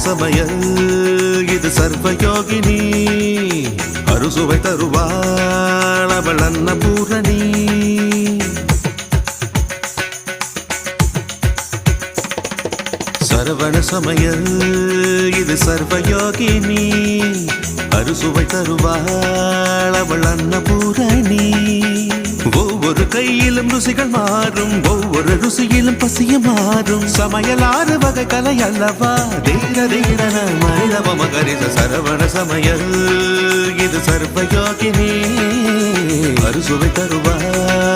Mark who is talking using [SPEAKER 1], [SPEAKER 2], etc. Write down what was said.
[SPEAKER 1] சமையல் இது சர்வயோகினி அறுசுவை தருவாள் அவள் அன்னபூரணி சரவண சமையல் இது சர்வயோகினி அறுசுவை தருவாள் அவள் அன்னபூரணி ஒவ்வொரு கையிலும் ருசிகள் மாறும் ஒவ்வொரு ருசியிலும் பசிய மாறும் சமையல் 6 வகை கலை அல்லவா தீர தீரன மனிதவ மகரித சரவண சமையல் இது சர்வயோகினி அறுசுவை தருவாள்